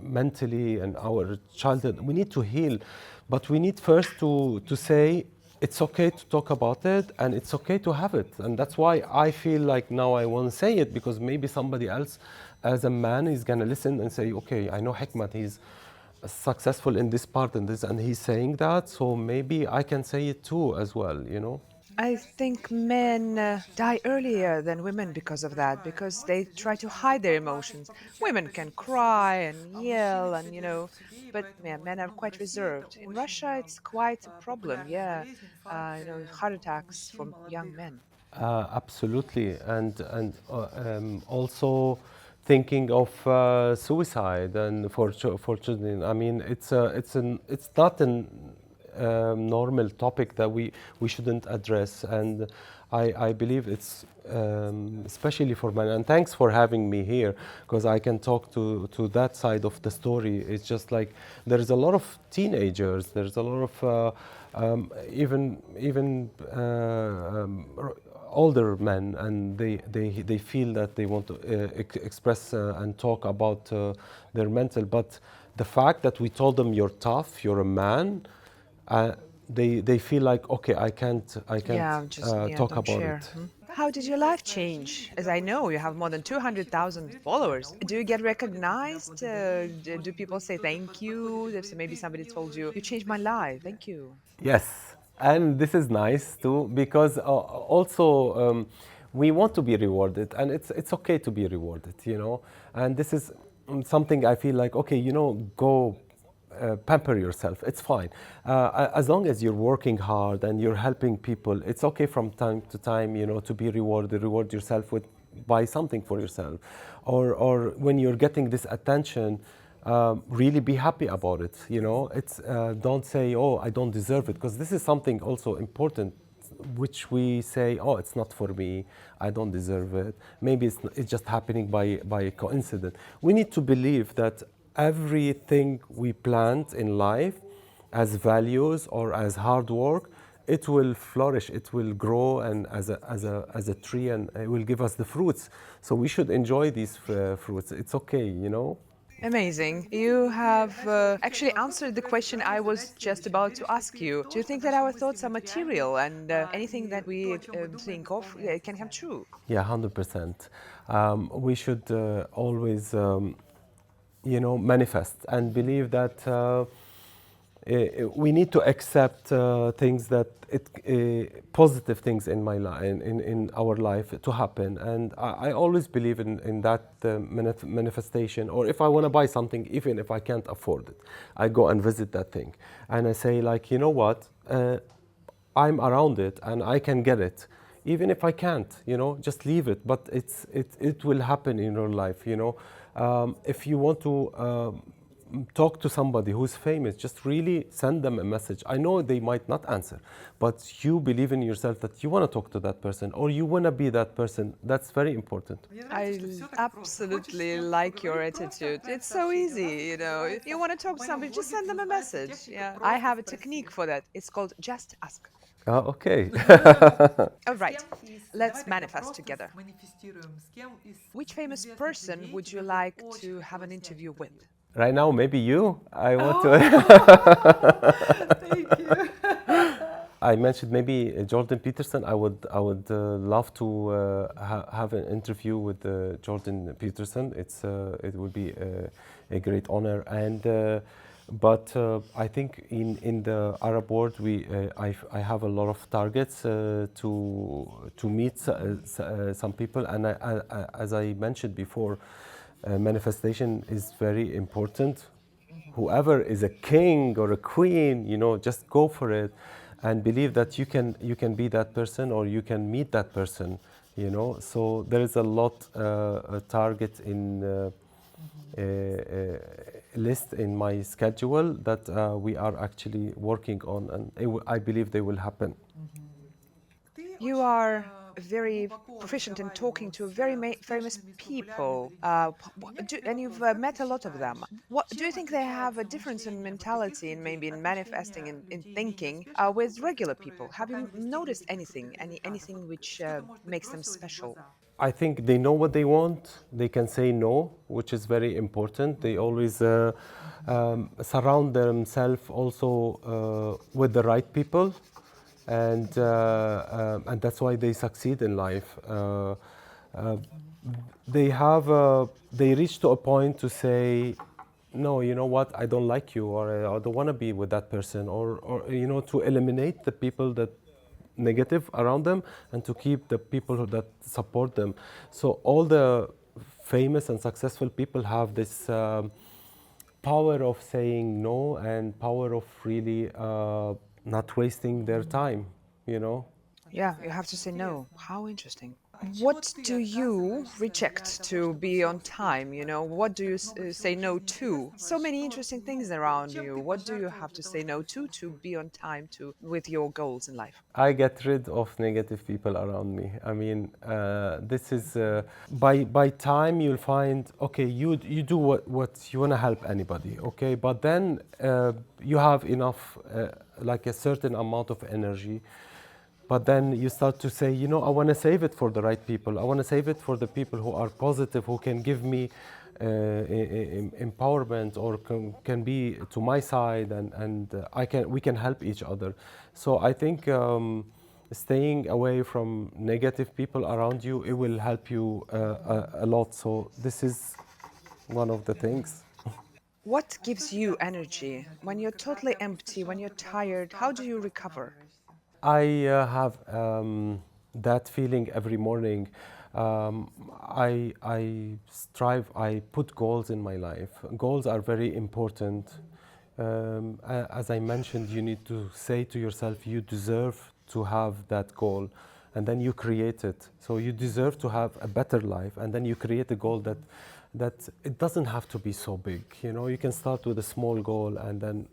mentally, and our childhood. We need to heal, but we need first to say, it's okay to talk about it, and it's okay to have it. And that's why I feel like now I want to say it, because maybe somebody else as a man is going to listen and say, okay, I know Hikmat, he's successful in this part and this, and he's saying that, so maybe I can say it too as well, you know. I think men die earlier than women because of that, because they try to hide their emotions. Women can cry and yell but yeah, men are quite reserved. In Russia, it's quite a problem, yeah. Heart attacks for young men. Absolutely, and also thinking of suicide and for children. I mean, it's not an normal topic that we shouldn't address, and I believe it's especially for men. And thanks for having me here, because I can talk to that side of the story. It's just like there's a lot of teenagers. There's a lot of even older men, and they feel that they want to express and talk about their mental, but the fact that we told them you're tough, you're a man, uh, they feel like, okay, I can't Yeah, just yeah, talk don't about share. it. How did your life change? As I know, you have more than 200,000 followers. Do you get recognized? Do people say thank you? If maybe somebody told you, you changed my life, thank you. Yes, and this is nice too, because also we want to be rewarded, and it's okay to be rewarded, you know. And this is something I feel like, okay, you know, go pamper yourself. It's fine, as long as you're working hard and you're helping people. It's okay from time to time, you know, to be rewarded. Reward yourself with buy something for yourself, or when you're getting this attention, really be happy about it. You know, it's don't say, "Oh, I don't deserve it," because this is something also important, which we say, "Oh, it's not for me. I don't deserve it. Maybe it's just happening by coincidence." We need to believe that everything we plant in life, as values or as hard work, it will flourish, it will grow, and as a tree, and it will give us the fruits. So we should enjoy these fruits. It's okay, you know. Amazing. You have actually answered the question I was just about to ask you. Do you think that our thoughts are material and anything that we think of can come true? Yeah, 100%. We should always, you know, manifest and believe that we need to accept things that positive things in my life, in our life, to happen. And I always believe in that manifestation. Or if I want to buy something, even if I can't afford it, I go and visit that thing, and I say, like, you know what, I'm around it and I can get it. Even if I can't, you know, just leave it. But it will happen in your life, you know. If you want to talk to somebody who's famous, just really send them a message. I know they might not answer, but you believe in yourself that you want to talk to that person, or you want to be that person. That's very important. I absolutely like your attitude. It's so easy. You want to talk to somebody, just send them a message. Yeah. I have a technique for that. It's called just ask. Okay. All right, let's manifest together. Which famous person would you like to have an interview with? Right now, maybe you. I want to. Thank you. I mentioned maybe Jordan Peterson. I would love to have an interview with Jordan Peterson. It would be a great honor. And but I think in the Arab world, I have a lot of targets to meet some people. And as I mentioned before, manifestation is very important. Whoever is a king or a queen, you know, just go for it, and believe that you can be that person, or you can meet that person, you know. So there is a lot a target in list in my schedule that we are actually working on, and I believe they will happen. You are very proficient in talking to very famous people, and you've met a lot of them. What do you think they have a difference in mentality and maybe in manifesting and in thinking with regular people? Have you noticed anything which makes them special? I think they know what they want. They can say no, which is very important. They always surround themselves also with the right people, and that's why they succeed in life. Uh, they reach to a point to say, no, you know what, I don't like you, or I don't want to be with that person, or you know, to eliminate the people that negative around them and to keep the people that support them. So all the famous and successful people have this power of saying no and power of really not wasting their time, you know. Yeah, you have to say no. How interesting. What do you reject to be on time? You know, what do you say no to? So many interesting things around you. What do you have to say no to be on time to with your goals in life? I get rid of negative people around me. I mean, this is by time you'll find okay, you do what you want to help anybody, okay, but then you have enough like a certain amount of energy. But then you start to say, you know, I want to save it for the right people. I want to save it for the people who are positive, who can give me empowerment or can be to my side, and we can help each other. So I think staying away from negative people around you, it will help you a lot. So this is one of the things. What gives you energy when you're totally empty, when you're tired? How do you recover? I have that feeling every morning. I strive, I put goals in my life. Goals are very important. As I mentioned, you need to say to yourself, you deserve to have that goal, and then you create it. So you deserve to have a better life, and then you create a goal that it doesn't have to be so big. You know, you can start with a small goal and then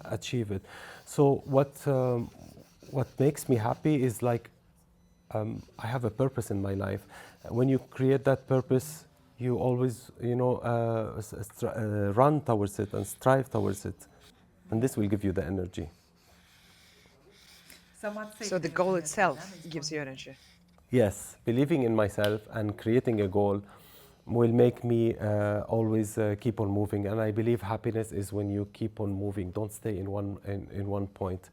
achieve it. So what makes me happy is like I have a purpose in my life. When you create that purpose, you always, you know, run towards it and strive towards it, and this will give you the energy. So the goal itself gives you energy. Yes, believing in myself and creating a goal will make me always keep on moving. And I believe happiness is when you keep on moving. Don't stay in one point.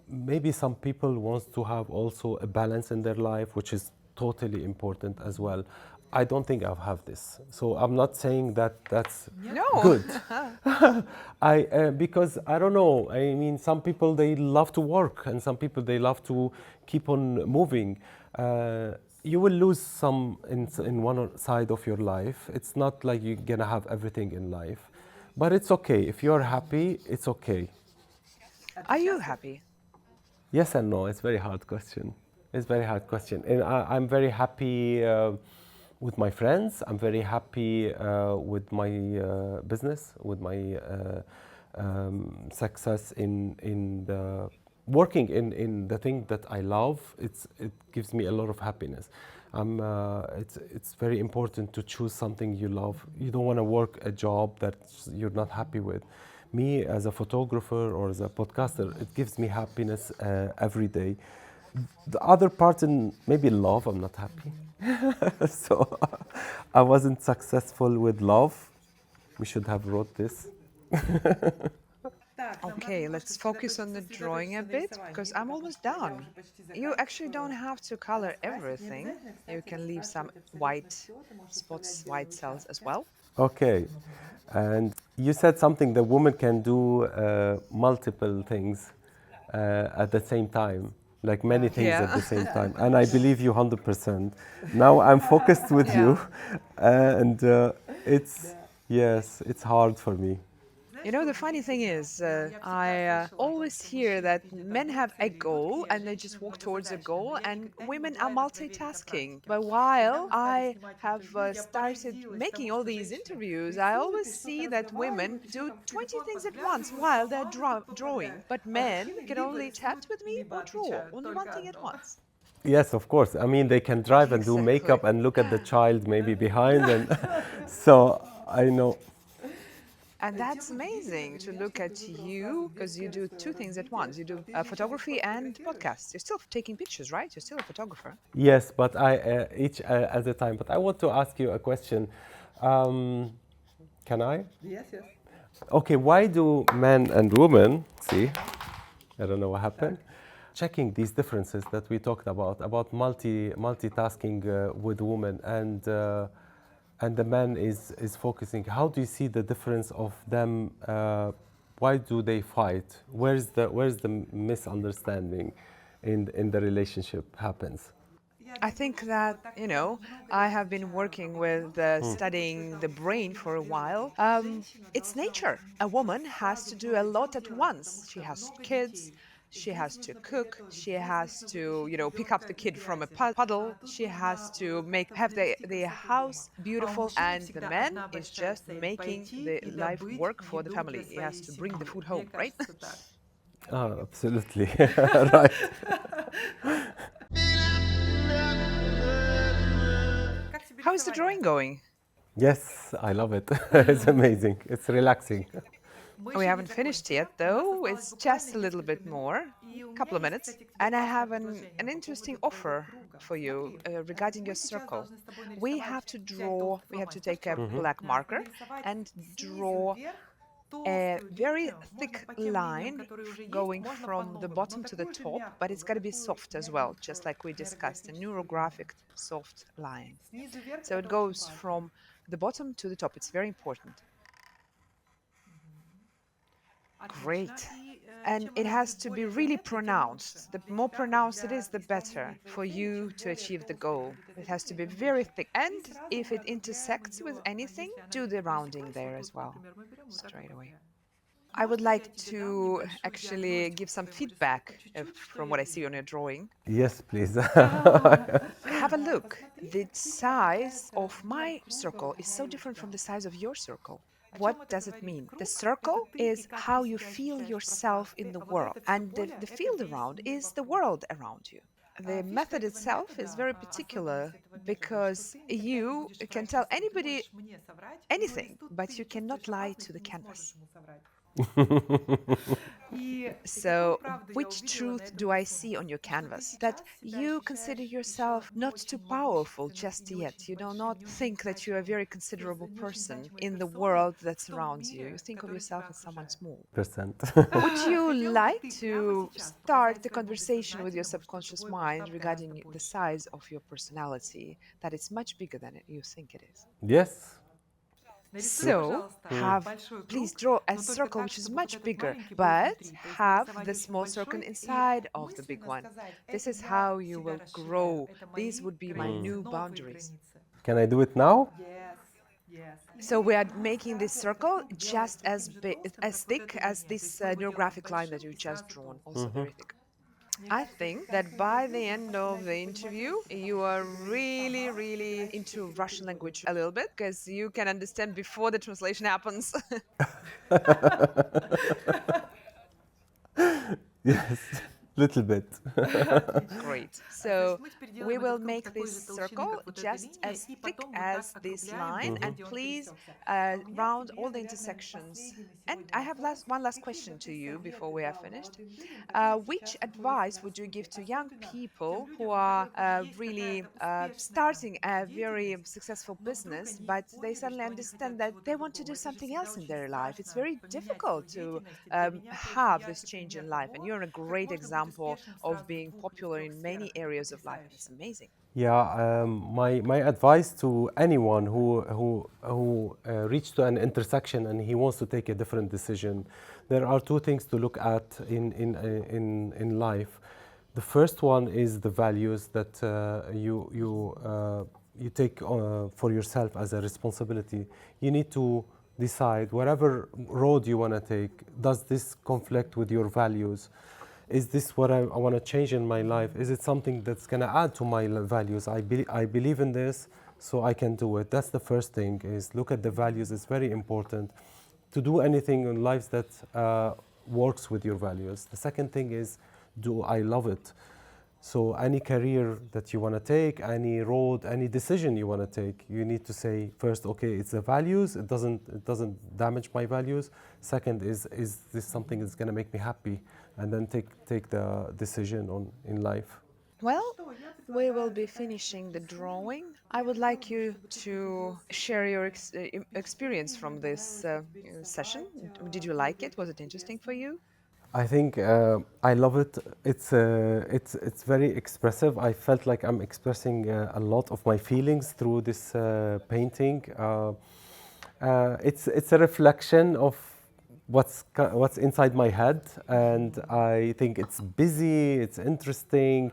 Maybe some people want to have also a balance in their life, which is totally important as well. I don't think I have this, so I'm not saying that that's No. good. Because I don't know. I mean, some people they love to work, and some people they love to keep on moving. You will lose some in one side of your life. It's not like you're gonna have everything in life, but it's okay. If you're happy, it's okay. Are you happy? Yes and no. It's a very hard question. It's a very hard question. And I'm very happy with my friends. I'm very happy with my business, with my success in the working in the thing that I love. It gives me a lot of happiness. It's very important to choose something you love. You don't want to work a job that you're not happy with. Me as a photographer or as a podcaster, it gives me happiness every day. The other part in maybe love, I'm not happy. So I wasn't successful with love. We should have wrote this. Okay, let's focus on the drawing a bit because I'm almost done. You actually don't have to color everything. You can leave some white spots, white cells as well. Okay. And you said something, the woman can do multiple things at the same time, like many things at the same time. And I believe you 100%. Now I'm focused with you, and it's hard for me. You know, the funny thing is, I always hear that men have a goal and they just walk towards a goal, and women are multitasking. But while I have started making all these interviews, I always see that women do 20 things at once while they're drawing. But men can only chat with me or draw, only one thing at once. Yes, of course. I mean, they can drive and do Exactly. makeup and look at the child maybe behind, and so I know. And that's amazing to look at you because you do two things at once. You do photography and podcasts. You're still taking pictures, right? You're still a photographer. Yes, but I each at a time. But I want to ask you a question. Can I? Yes, yes. Okay, why do men and women see? I don't know what happened. Checking these differences that we talked about multitasking with women and the man is focusing. How do you see the difference of them? why do they fight? Where's the misunderstanding in the relationship happens? I think that, I have been working with studying the brain for a while. It's nature. A woman has to do a lot at once. She has kids, she has to cook, she has to, pick up the kid from a puddle, she has to have the house beautiful, and the man is just making the life work for the family. He has to bring the food home, right? Absolutely. Right. How is the drawing going? Yes, I love it. It's amazing. It's relaxing. We haven't finished yet, though. It's just a little bit more, a couple of minutes. And I have an interesting offer for you regarding your circle. We have to take a black marker and draw a very thick line going from the bottom to the top, but it's got to be soft as well, just like we discussed, a neurographic soft line. So it goes from the bottom to the top. It's very important. Great. And it has to be really pronounced. The more pronounced it is, the better for you to achieve the goal. It has to be very thick. And if it intersects with anything, do the rounding there as well, straight away. I would like to actually give some feedback from what I see on your drawing. Yes, please. Have a look. The size of my circle is so different from the size of your circle. What does it mean? The circle is how you feel yourself in the world, and the field around is the world around you. The method itself is very particular because you can tell anybody anything, but you cannot lie to the canvas. So, which truth do I see on your canvas? That you consider yourself not too powerful just yet. You do not think that you're a very considerable person in the world that surrounds you. You think of yourself as someone small. Percent. Would you like to start the conversation with your subconscious mind regarding the size of your personality, that it's much bigger than you think it is? Yes. So, please draw a circle which is much bigger, but have the small circle inside of the big one. This is how you will grow. These would be my new boundaries. Can I do it now? So we are making this circle just as thick as this neurographic line that you just drawn, also very thick. I think that by the end of the interview, you are really, really into Russian language a little bit, because you can understand before the translation happens. Yes, little bit. Great. So we will make this circle just as thick as this line, and please round all the intersections. And I have one last question to you before we are finished. Which advice would you give to young people who are really starting a very successful business, but they suddenly understand that they want to do something else in their life? It's very difficult to have this change in life, and you're a great example of being popular in many areas of life. It's amazing. Yeah, my advice to anyone who reached to an intersection and he wants to take a different decision, there are two things to look at in life. The first one is the values that you take for yourself as a responsibility. You need to decide whatever road you want to take. Does this conflict with your values? Is this what I want to change in my life? Is it something that's going to add to my values? I believe in this, so I can do it. That's the first thing, is look at the values. It's very important to do anything in life that works with your values. The second thing is, do I love it? So any career that you want to take, any road, any decision you want to take, you need to say first, okay, it's the values. It doesn't damage my values. Second is this something that's going to make me happy? And then take the decision in life. Well, we will be finishing the drawing. I would like you to share your experience from this session. Did you like it? Was it interesting for you? I think I love it. It's very expressive. I felt like I'm expressing a lot of my feelings through this painting. It's a reflection of what's inside my head, and I think it's busy, it's interesting,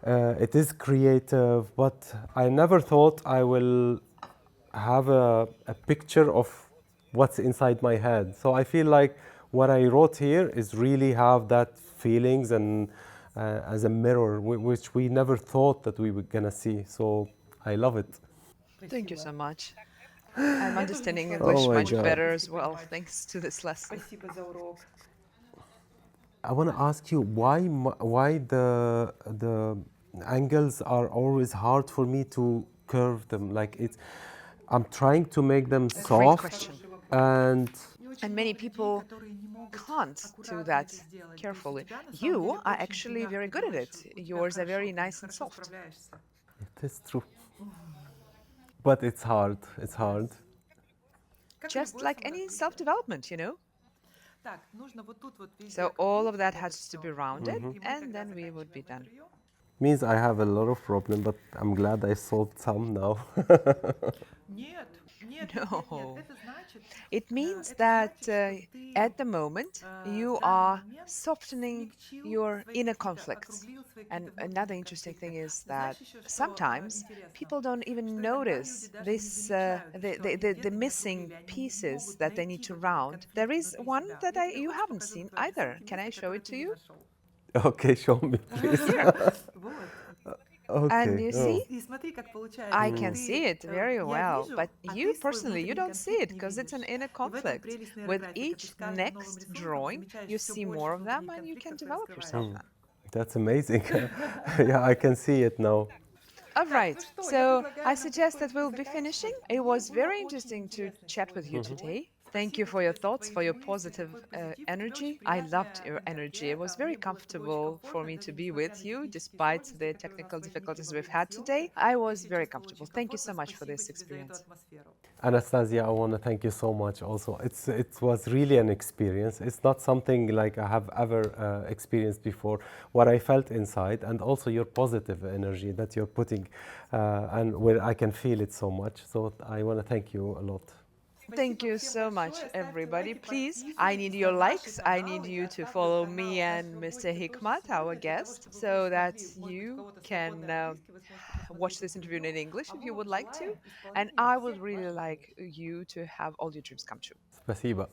it is creative, but I never thought I will have a picture of what's inside my head. So I feel like what I wrote here is really have that feelings and as a mirror, which we never thought that we were gonna see. So I love it. Thank you so much. I'm understanding Oh English my much God. better as well, thanks to this lesson. I want to ask you why the angles are always hard for me to curve them. Like it's, I'm trying to make them Great soft, question. and And many people can't do that carefully. You are actually very good at it. Yours are very nice and soft. it is true. But it's hard. It's hard. Just like any self-development, you know? So all of that has to be rounded, and then we would be done. Means I have a lot of problem, but I'm glad I solved some now. No. It means that at the moment you are softening your inner conflicts. And another interesting thing is that sometimes people don't even notice this, the missing pieces that they need to round. There is one that you haven't seen either. Can I show it to you? Okay, show me, please. Here. And Okay. you Oh. see, I can see it very well, but you personally, you don't see it because it's an inner conflict. With each next drawing, you see more of them and you can develop yourself then. That's amazing. Yeah, I can see it now. All right, so I suggest that we'll be finishing. It was very interesting to chat with you today. Thank you for your thoughts, for your positive energy. I loved your energy. It was very comfortable for me to be with you, despite the technical difficulties we've had today. I was very comfortable. Thank you so much for this experience. Anastasia, I want to thank you so much also. It was really an experience. It's not something like I have ever experienced before. What I felt inside, and also your positive energy that you're putting, and where I can feel it so much. So I want to thank you a lot. Thank you so much, everybody. Please, I need your likes. I need you to follow me and Mr. Hikmat, our guest, so that you can watch this interview in English if you would like to. And I would really like you to have all your dreams come true. Спасибо.